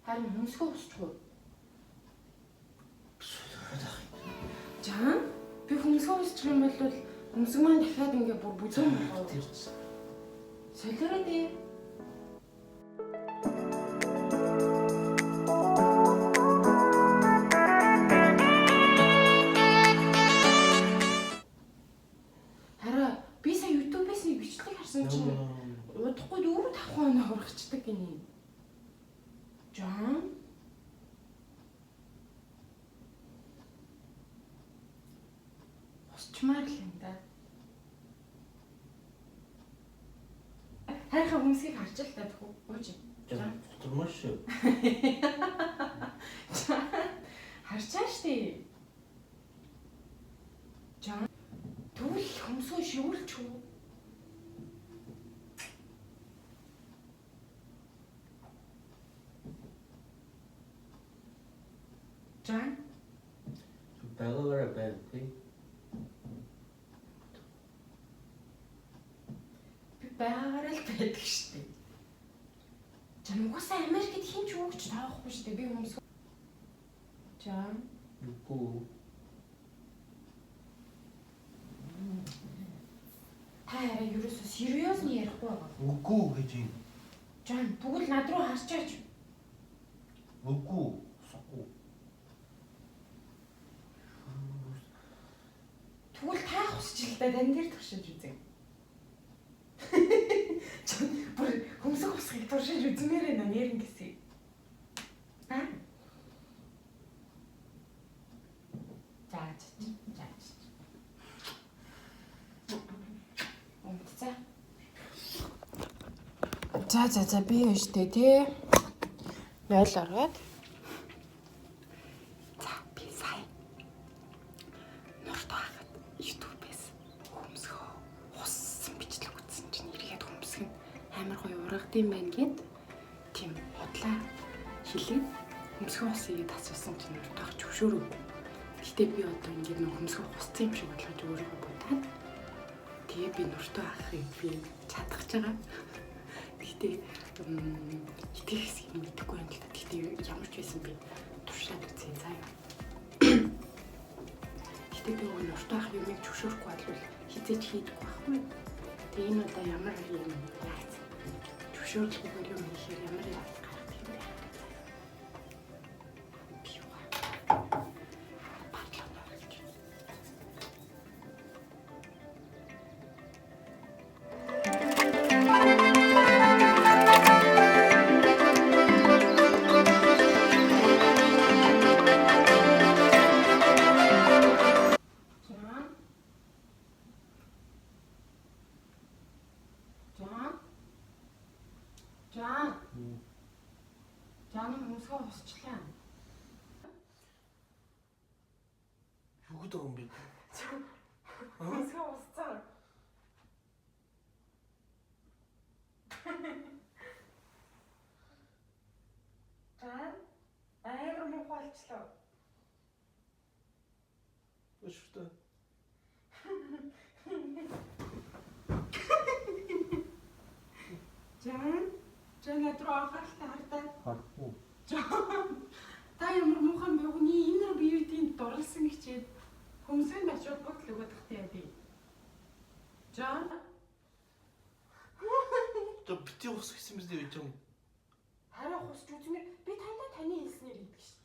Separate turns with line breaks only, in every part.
Харин хүмсгөө усчихгүй. Жан би хүмсгөө усчих юм бол хүмсэг маань дахиад ингээ бүр бүлээн болгоо. Солиороо дээ. Удахгүй дөрөв тавхан хоног урагчдаг гинэ. Жан. Усчмаар л юм да. Хайрхан хүмүүсийг харж л та тхүү. Ууж.
Жан тутмаш шүү.
Харчаа штий. Жан. Тэгвэл хүмүүсөө шивүүлч үү? Жан.
Байгаараа байхгүй.
Би байгаараа л байдаг штеп. Жан угаасаа Америкт хин ч өгч таахгүй штеп. Би хүмүүс. Жан.
Үгүй.
Таараа ерөөсөө сериус нь ярихгүй байгаа.
Үгүй гэж юм.
Жан бүгд над руу харчаач.
Үгүй.
Тэгвэл таах усчлаа тань дээр туршиж үзье. Жан бүр хүмсэг усхийг туршиж үзмээр байна нэрэн гэсэн. Аа? За би өштэй тий. Ял ороод. За би сая. Нурт хахад YouTube-ээс хүмсгөө хуссан бичлэг үзсэн чинь эргээд хүмсэг нь амар гоё ургадсан байна гэд тийм бодлаа хэлээд хүмсгөө хусыг асуусан чинь нурт хах зөвшөөрөв. Гэтэ би одоо ингээд нөх хүмсгөө хуссан юм шиг болгож өөрийгөө бодоод тэгээ би нурт хахыг би чадах гэж байгаа. Гэтэ итгэх хэсгийг мэдэхгүй байна л да. Гэтэ ямар ч байсан би туршаад үзье заяа. Гэтэ би өөр нуртаах юмыг зөвшөөрөхгүй бол хизээч хийдэггүй байхгүй. Тэгээ энэ одоо ямар юм яац. Зөвшөөрлөгөөр юм хийхээр ямар яац гарах юм бэ? Жан хүмүүсээ усчлаа.
Юу гэдэг юм бэ?
Хүмүүсээ усцаа. Жан амар мухалчлаа.
Өштэй.
Жан надруу анхааралтай хардаа.
Харахгүй.
Та ямар муухай мөгний инner beauty-нд дурлсан хичээд хүмүүсийн очиод бүгд л өгöd тахтай би. Жан.
Тэ бити ус гэсэн мэт байж юм.
Хараа хусч үзмээр би тандаа таны хэлснээр хийдэг ш.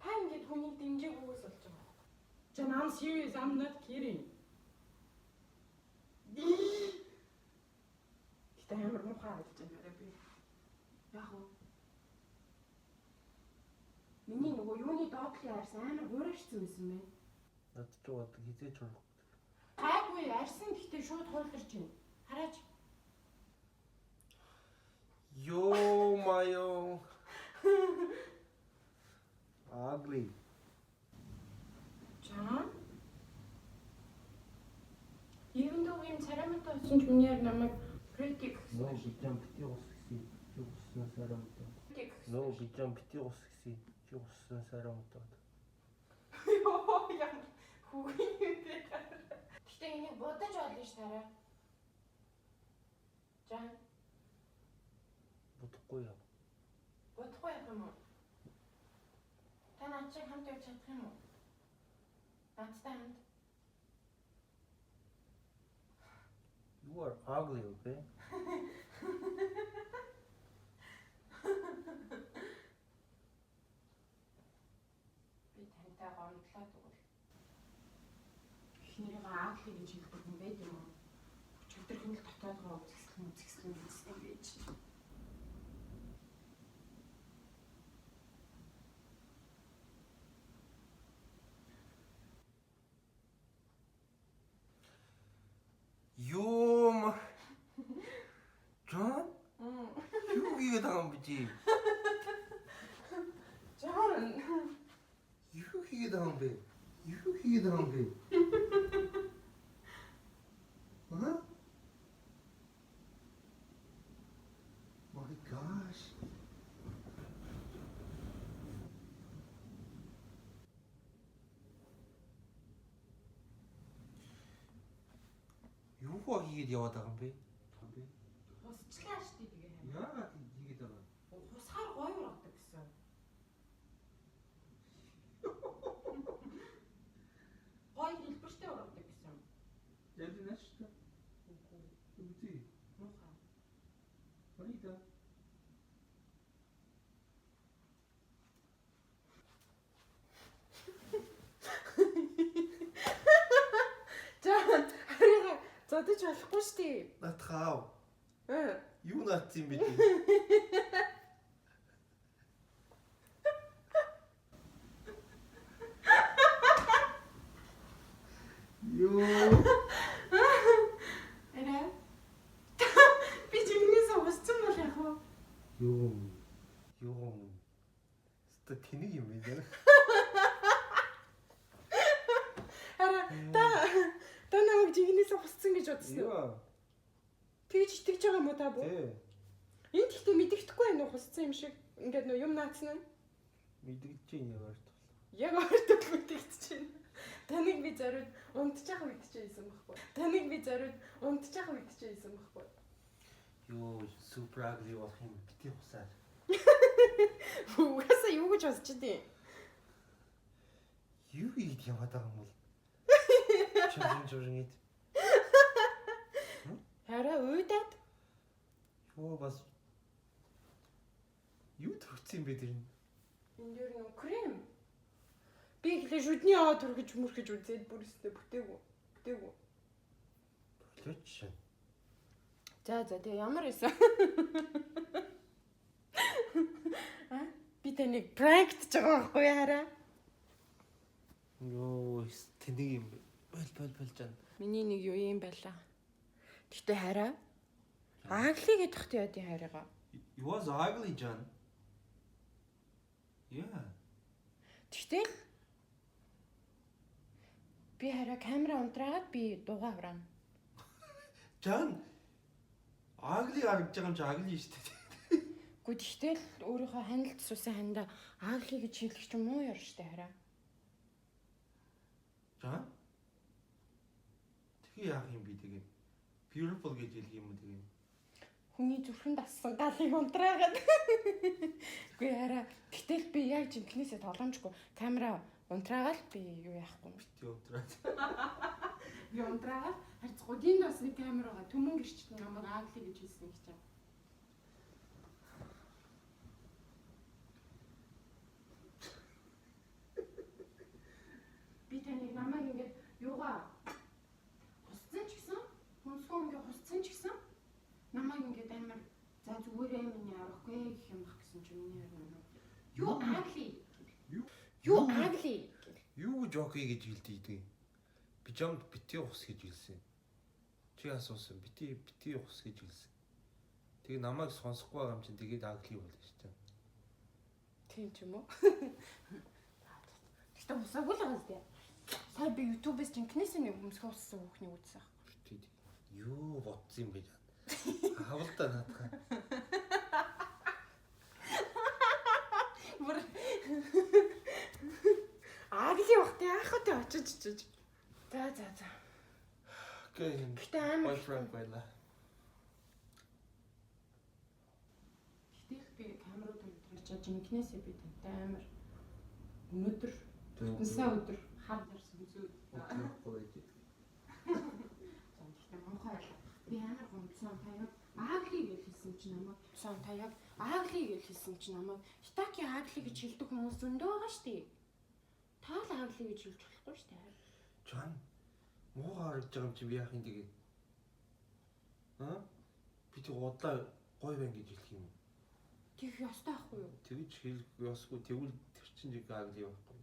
Та ингэж хүнийг дэмжээгүйгээс болж байгаа. Жан I'm serious, I'm not kidding. Гэтэ амар муухай болж байна би. Яг уу. Миний нөгөө юуны доотлын арьсан амар хуурайшсан байсан бэ?
Над ч бод хизээж урах.
Хайгүй арьсан гэхдээ шууд хуулдарч байна. Хараач.
Ёо маё. Ugly.
Жан. Even though we царамтай болсон ч минийэр намайг pretty гэсэн.
Нөө бичэн бити ус гэсэн. Чи уссан сарамтай. Нөө бичэн бити ус гэсэн. Чи уссан сарамтай.
Ёо яа. Хүүгийн үү. Гэтэ энийг бодож олно ш тараа. Жан.
Бодохгүй яа.
Бодохгүй явах юм уу? Та над шиг хамт явж чадах юм уу? Надтай хамт.
You are ugly, okay?
Би тантай гомдлоо тэгвэл. Эхнэрийн ааглыг гэж хэлдэг юм байд юм уу? Өчигдөр л дотоод руу үзэсгэлэн гэсэн юм байж.
Юм. John? Юу хийгээд байгаа юм бэ чи?
John.
Юу хийгээд байгаа юм бэ? Юу хийгээд байгаа юм бэ? Huh? My gosh. Юу хийгээд яваад байгаа юм бэ?
Хусчлаа штий тэгээ хайр.
Яагаад хийгээд байгаа?
Хусгаар гоё ургадаг гэсэн. Гоё хэлбэртэй ургадаг гэсэн.
Яг л нааш та. Үгүй.
Муухай.
Хорида.
John, хараа зодож болохгүй штий.
Натхаа.
Э.
Юу наат юм бэ? Юу?
Арай. Би чимнээс усцсан бол яг уу.
Юу? Ста тэнийг юм байна.
Хараа та намайг жигнээс усцсан гэж бодсон уу?
Яа.
Тэгж итгэж байгаа юм уу та бүү?
Тэ.
Энд ихтэй мэддэхгүй байх уу хусцсан юм шиг. Ингээд нөө юм наацсан нь.
Мэдгэж чинь яваарт.
Яг өөртөө мэддэж байна. Таныг би зориуд унтчих мэдчихсэн байхгүй. Таныг би зориуд унтчих мэдчихсэн байхгүй.
Юу, супер агли болох юм бити хусаар.
Угаасаа юу гэж бодож дээ?
Юу ийд яваад байгаа юм бол? Чожин.
Хараа уйдаад.
Юу бас юу төрчихсөн бэ тэр нь?
Энд юу нэ крем. Би ихлэ шүдний аваа түргэж мөрхөж үзээд бүрсдээ бүтээгүү.
Болооч.
За тэгээ ямар байсан? Би таныг пранкдж байгаа байхгүй хараа.
Юу, тэнийг юм бол жан.
Миний нэг юу юм байла. Гэтэ хараа. Агли гэдэг хэ яа хараагаа.
It was ugly, John. Yeah.
Гэтэ би хараа камера унтраагаад би дугаа авраана.
John. Ugly харагдаж байгаа юм чи ugly шүү дээ.
Гэхдээ тэгтэл өөрийнхөө ханилт сусын ханда агли гэж хэлэх ч юм уу яар штэ хараа.
John. Тэгээ яах юм би тэгээ? Beautiful гэж хэлэх юм уу тэгээ?
Хүний зүрхэнд ассан галыг унтраагаад. Үгүй хараа. Гэтэл би яг жинкнээсээ толомжгүй камера унтраагаад би юу яахгүй.
Бити унтраад.
Би унтраагаад харцгүй энд бас нэг камерага төмөн гэрчт намайг агли гэж хэлсэн гэж байна. Би таныг намайг ингээд юугаа хусцсан ч гэсэн хүнсгөө ингээд хусцсан ч гэсэн намайг ингээд амар за зүгээрээ миний арахгүй гэх юм бах гэсэн чи миний харна. Юу агли? Юу агли?
Юу гэж окей гэж хэлдэг. Пижамд бити ус гэж хэлсэн. Чи асуусан бити ус гэж хэлсэн. Тэгээ намайг сонсохгүй байгаа юм чинь тэгээд агли болно шүү дээ.
Тийм ч юм уу? Гэтэ усаагүй л байгаа зү. Сая би YouTube-с жинкнээсээ нэг өмсгөө уссан хүүхний үзсэн.
Бити юу бодсон юм бэ? Хавлтаа наадах.
Агли бахтай яахад очиж. За. Гэтэ амар
boyfriend байла.
Гэтэл би камерууд өндрөж очиж жинкнээсээ би тантай амар өнөөдөр сая өдөр хар дарсан зүйл.
Тэгэхгүй байж.
Тэгтээ муухай байлаа. Би амар гомдсон таяг Агли гэж хэлсэн чинь намайг сон таяг Агли гэж хэлсэн чинь намайг Хитаки Агли гэж хэлдэг хүмүүс зөндөө байгаа шүү дээ. Та л Агли гэж хэлж болохгүй шүү дээ.
Жан муухай харж байгаа юм чи би яах юм тэгээд. Би тэг удлаа гой байна гэж хэлэх юм.
Тэг ястай ахгүй юу?
Тэгж хэлэх ёсгүй тэгвэл тэр чинь жиг Агли байхгүй.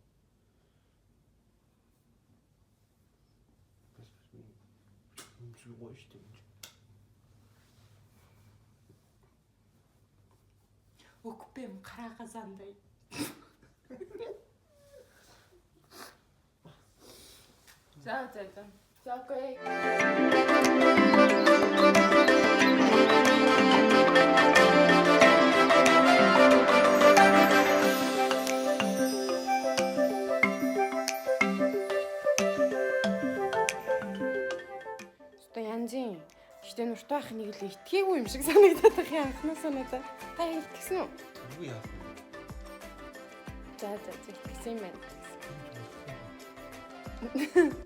Гой шүү дээ.
Өкпэм карагазандай. За. За окей. Янзын. Гэхдээ нуртай ах нэг л итгээгүй юм шиг санагдаад байгаа юм анхнаасаа надад. Та итгэсэн үү?
Юу яах вэ?
За итгэсэн юм байна.